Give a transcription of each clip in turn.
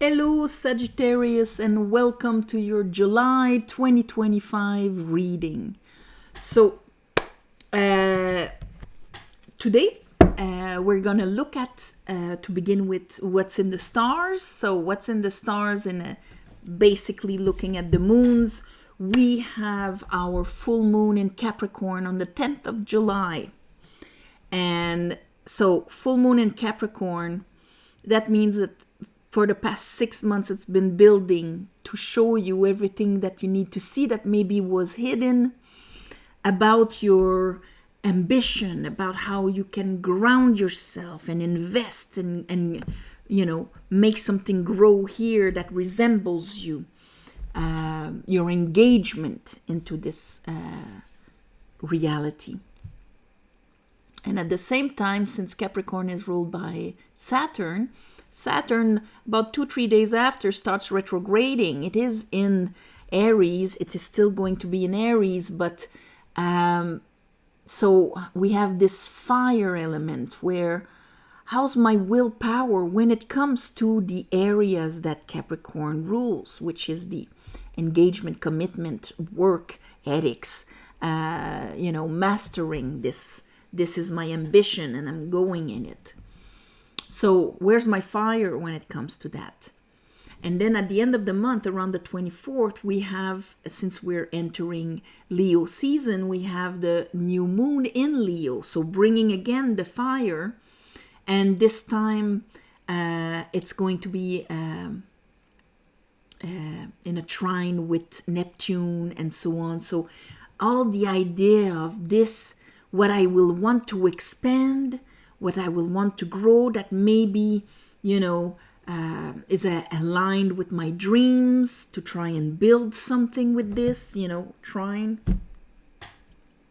Hello, Sagittarius, and welcome to your July 2025 reading. So, today we're going to look at, to begin with, what's in the stars. So, what's in the stars, basically looking at the moons. We have our full moon in Capricorn on the 10th of July. And so, full moon in Capricorn, that means that for the past 6 months, it's been building to show you everything that you need to see that maybe was hidden about your ambition, about how you can ground yourself and invest and make something grow here that resembles you, your engagement into this reality. And at the same time, since Capricorn is ruled by Saturn, about 2-3 days after, starts retrograding. It is in Aries. It is still going to be in Aries, but so we have this fire element where how's my willpower when it comes to the areas that Capricorn rules, which is the engagement, commitment, work, ethics, mastering this. This is my ambition and I'm going in it. So where's my fire when it comes to that? And then at the end of the month, around the 24th, we have, since we're entering Leo season, we have the new moon in Leo. So bringing again the fire. And this time it's going to be in a trine with Neptune and so on. So all the idea of this, what I will want to expand, what I will want to grow, that maybe, is aligned with my dreams, to try and build something with this, trying.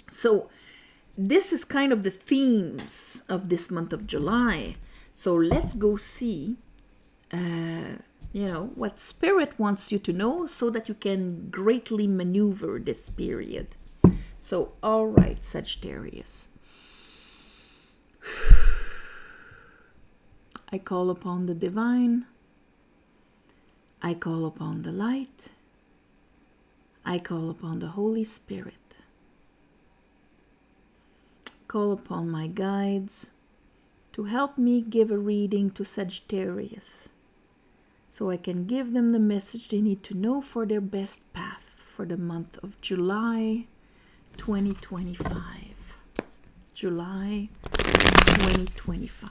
So this is kind of the themes of this month of July. So let's go see, what Spirit wants you to know so that you can greatly maneuver this period. So, all right, Sagittarius. I call upon the divine. I call upon the light. I call upon the Holy Spirit. Call upon my guides to help me give a reading to Sagittarius so I can give them the message they need to know for their best path for the month of July 2025. July 2025.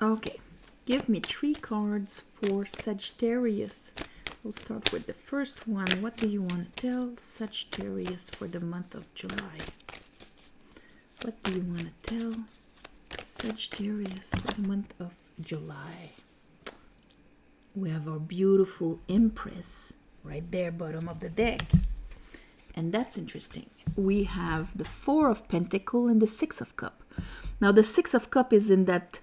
Okay, give me 3 cards for Sagittarius. We'll start with the first one. What do you want to tell Sagittarius for the month of July? What do you want to tell Sagittarius for the month of July? We have our beautiful Empress right there, bottom of the deck. And that's interesting. We have the 4 of Pentacles and the 6 of Cups. Now, the 6 of Cups is in that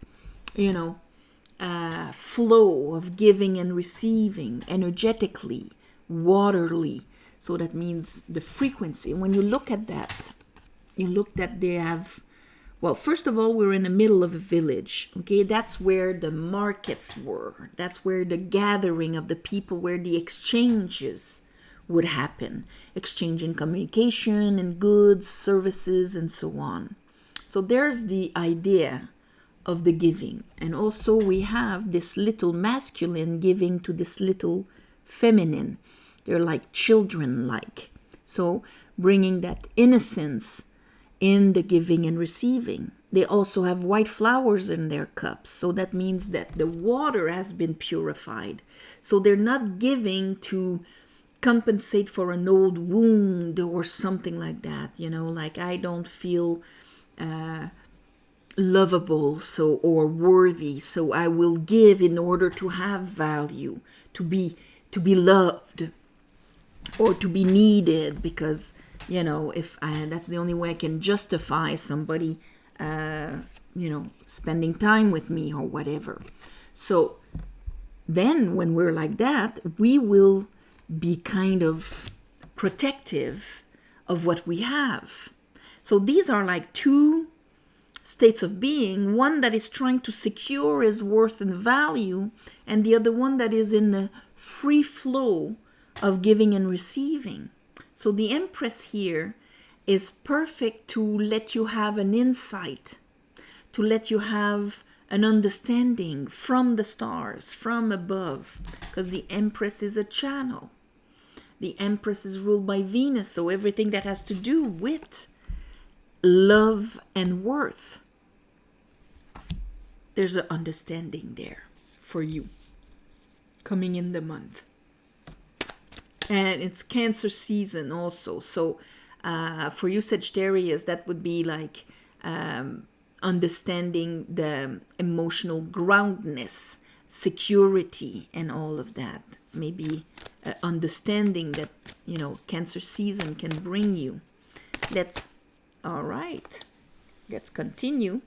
flow of giving and receiving, energetically, waterly. So that means the frequency. When you look at that, you look that they have, well, first of all, we're in the middle of a village. Okay, that's where the markets were. That's where the gathering of the people, where the exchanges would happen. Exchanging communication and goods, services, and so on. So there's the idea of the giving. And also we have this little masculine giving to this little feminine. They're like children-like. So bringing that innocence in the giving and receiving. They also have white flowers in their cups. So that means that the water has been purified. So they're not giving to compensate for an old wound or something like that. You know, like I don't feel lovable or worthy, so I will give in order to have value, to be loved, or to be needed, because if that's the only way I can justify somebody spending time with me or whatever. So then when we're like that, we will be kind of protective of what we have. So these are like two states of being, one that is trying to secure his worth and value, and the other one that is in the free flow of giving and receiving. So the Empress here is perfect to let you have an insight, to let you have an understanding from the stars, from above, because the Empress is a channel. The Empress is ruled by Venus, so everything that has to do with love and worth, there's an understanding there for you coming in the month. And it's Cancer season also, so for you Sagittarius, that would be like understanding the emotional groundness, security, and all of that. Maybe understanding that Cancer season can bring you. All right, let's continue.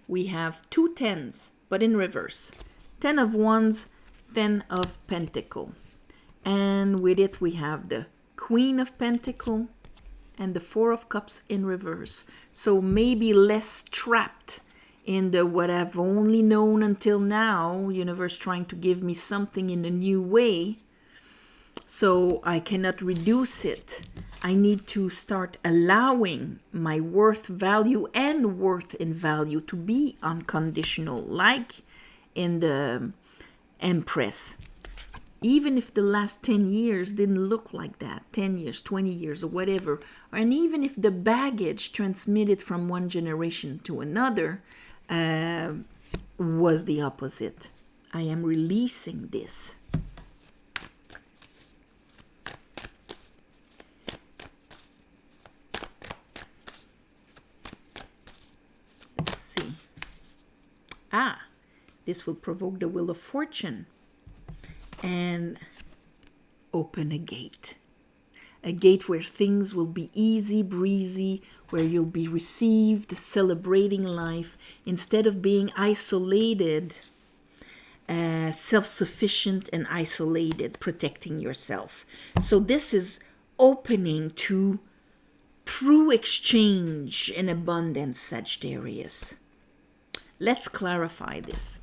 We have 2 tens, but in reverse. 10 of Wands, 10 of Pentacle. And with it we have the Queen of Pentacle and the 4 of Cups in reverse. So maybe less trapped in the what I've only known until now, universe trying to give me something in a new way. So I cannot reduce it. I need to start allowing my worth, value, and worth in value to be unconditional, like in the Empress. Even if the last 10 years didn't look like that, 10 years, 20 years, or whatever, and even if the baggage transmitted from one generation to another was the opposite. I am releasing this. Let's see. This will provoke the Wheel of Fortune and open a gate. A gate where things will be easy breezy, where you'll be received, celebrating life, instead of being isolated, self-sufficient and isolated, protecting yourself. So this is opening to true exchange and abundance, Sagittarius. Let's clarify this.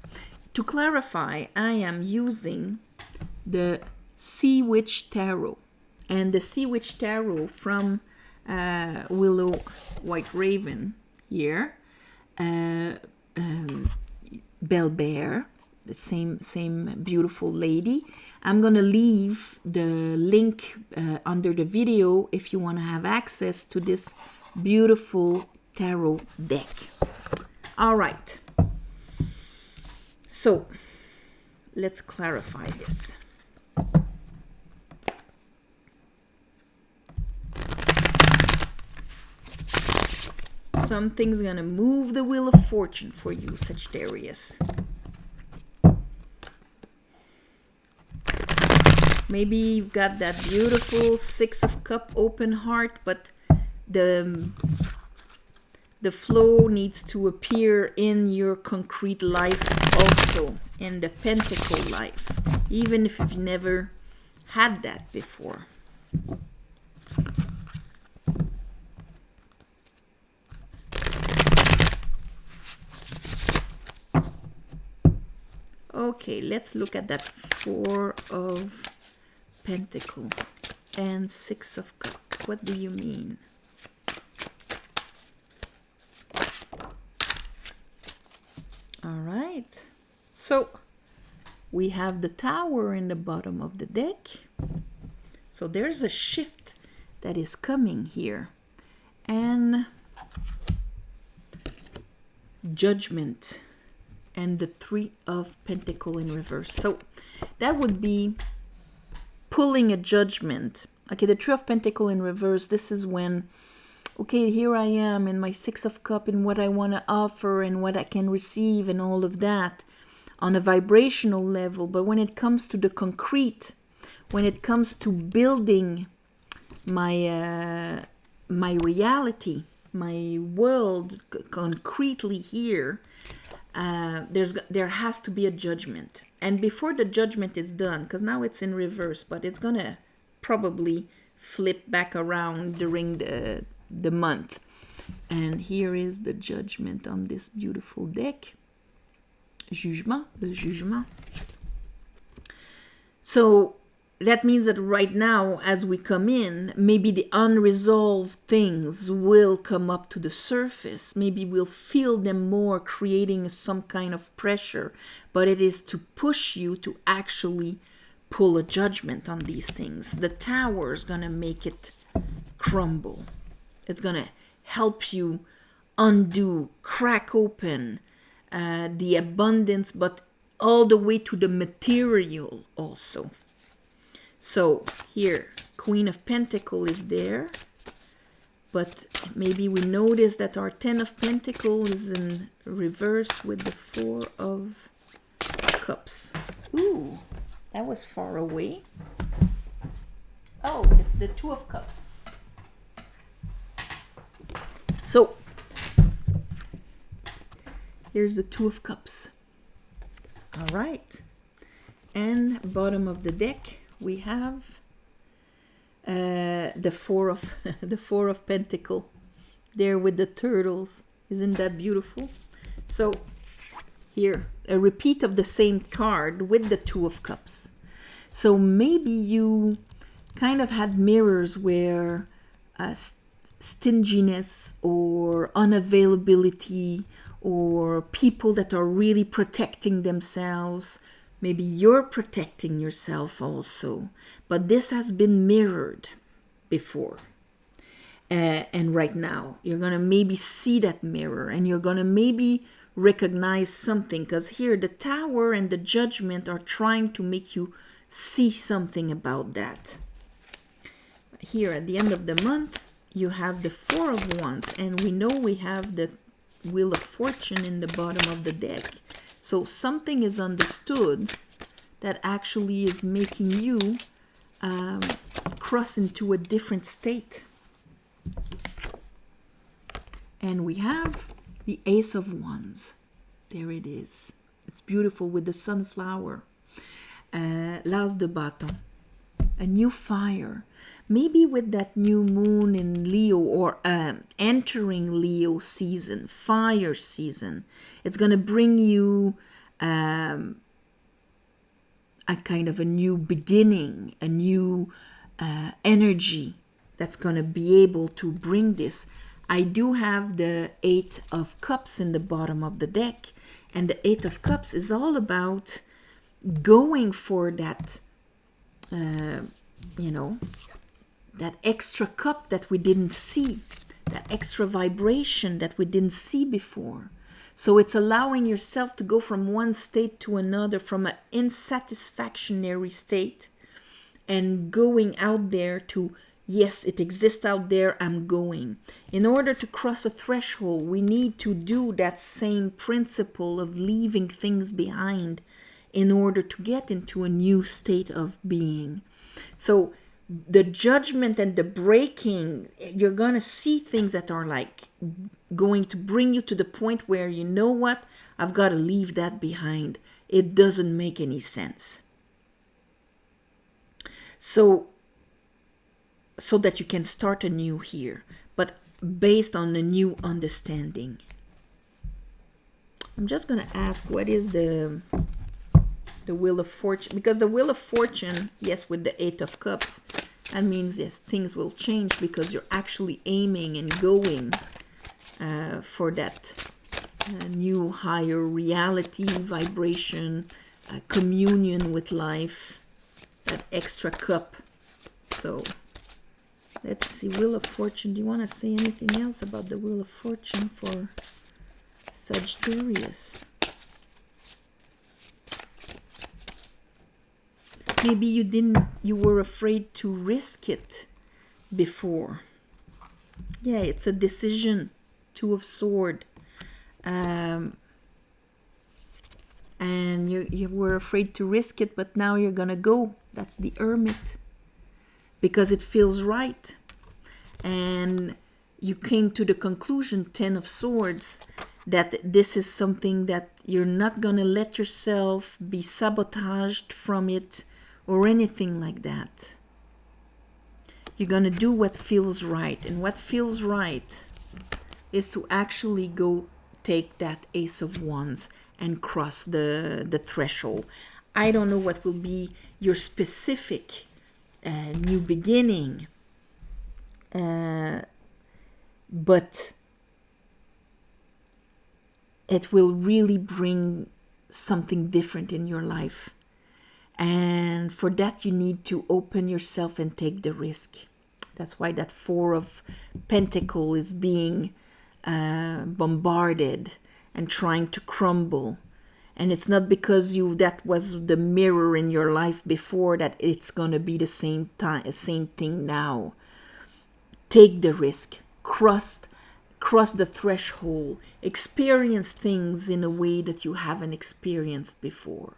To clarify, I am using the Sea Witch Tarot. And the Sea Witch Tarot from Willow White Raven here, Belle Bear, the same beautiful lady. I'm going to leave the link under the video if you want to have access to this beautiful tarot deck. All right. So let's clarify this. Something's gonna move the Wheel of Fortune for you, Sagittarius. Maybe you've got that beautiful 6 of Cups open heart, but the flow needs to appear in your concrete life also, in the Pentacle life, even if you've never had that before. Okay, let's look at that 4 of Pentacle and 6 of Cups. What do you mean? All right, so we have the Tower in the bottom of the deck. So there's a shift that is coming here. And Judgment, and the Three of Pentacles in reverse. So that would be pulling a judgment. Okay, the Three of Pentacles in reverse, this is when, okay, here I am in my Six of Cups and what I want to offer and what I can receive and all of that on a vibrational level. But when it comes to the concrete, when it comes to building my my reality, my world concretely here, there has to be a judgment. And before the judgment is done, because now it's in reverse, but it's gonna probably flip back around during the month. And here is the judgment on this beautiful deck. Jugement, le jugement. So that means that right now, as we come in, maybe the unresolved things will come up to the surface. Maybe we'll feel them more, creating some kind of pressure. But it is to push you to actually pull a judgment on these things. The Tower is going to make it crumble. It's going to help you undo, crack open the abundance, but all the way to the material also. So here, Queen of Pentacles is there, but maybe we notice that our Ten of Pentacles is in reverse with the Four of Cups. Ooh, that was far away. Oh, it's the Two of Cups. So, here's the Two of Cups. All right. And bottom of the deck, we have the Four of Pentacles there with the turtles. Isn't that beautiful? So here, a repeat of the same card with the Two of Cups. So maybe you kind of had mirrors where stinginess or unavailability or people that are really protecting themselves. Maybe you're protecting yourself also, but this has been mirrored before. And right now, you're going to maybe see that mirror and you're going to maybe recognize something, because here the Tower and the Judgment are trying to make you see something about that. Here at the end of the month, you have the Four of Wands, and we know we have the Wheel of Fortune in the bottom of the deck. So something is understood that actually is making you cross into a different state. And we have the Ace of Wands. There it is. It's beautiful with the sunflower. L'As de Bâton. A new fire. Maybe with that new moon in Leo, or entering Leo season, fire season, it's going to bring you a kind of a new beginning, a new energy that's going to be able to bring this. I do have the Eight of Cups in the bottom of the deck, and the Eight of Cups is all about going for that, that extra cup that we didn't see, that extra vibration that we didn't see before. So it's allowing yourself to go from one state to another, from an insatisfactory state, and going out there to, yes, it exists out there, I'm going. In order to cross a threshold, we need to do that same principle of leaving things behind in order to get into a new state of being. So the judgment and the breaking, you're going to see things that are like going to bring you to the point where, you know what, I've got to leave that behind. It doesn't make any sense. So that you can start anew here, but based on a new understanding. I'm just going to ask, what is the Wheel of Fortune? Because the Wheel of Fortune, yes, with the Eight of Cups, that means, yes, things will change because you're actually aiming and going for that new higher reality, vibration, communion with life, that extra cup. So let's see, Wheel of Fortune. Do you want to say anything else about the Wheel of Fortune for Sagittarius. Maybe you were afraid to risk it before. Yeah, it's a decision. Two of Swords. And you were afraid to risk it, but now you're gonna go. That's the Hermit. Because it feels right. And you came to the conclusion, Ten of Swords, that this is something that you're not gonna let yourself be sabotaged from it or anything like that. You're gonna do what feels right. And what feels right is to actually go take that Ace of Wands and cross the threshold. I don't know what will be your specific new beginning, but it will really bring something different in your life. And for that, you need to open yourself and take the risk. That's why that Four of Pentacles is being bombarded and trying to crumble. And it's not because that was the mirror in your life before that it's going to be the same thing now. Take the risk. Cross the threshold. Experience things in a way that you haven't experienced before.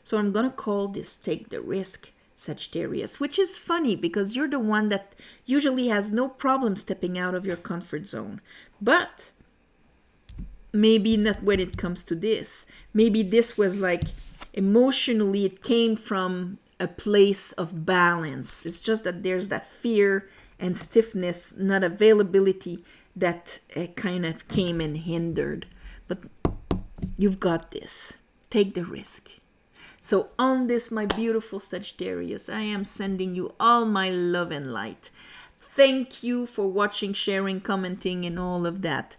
So I'm going to call this Take the Risk, Sagittarius, which is funny because you're the one that usually has no problem stepping out of your comfort zone. But maybe not when it comes to this. Maybe this was like emotionally it came from a place of balance. It's just that there's that fear and stiffness, not availability, that kind of came and hindered. But you've got this. Take the risk. So on this, my beautiful Sagittarius, I am sending you all my love and light. Thank you for watching, sharing, commenting, and all of that.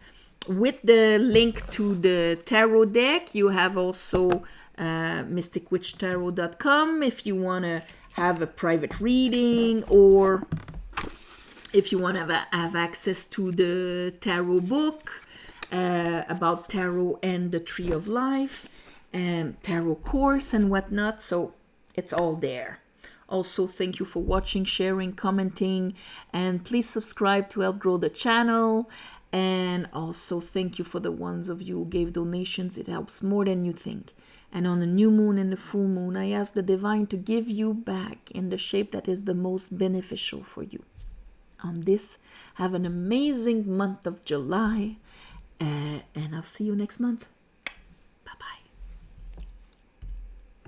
With the link to the tarot deck, you have also mysticwitchtarot.com if you want to have a private reading, or if you want to have access to the tarot book about tarot and the Tree of Life, and tarot course and whatnot. So it's all there. Also, thank you for watching, sharing, commenting, and please subscribe to help grow the channel. And also thank you for the ones of you who gave donations. It helps more than you think. And on the new moon and the full moon, I ask the divine to give you back in the shape that is the most beneficial for you. On this, have an amazing month of July, and I'll see you next month.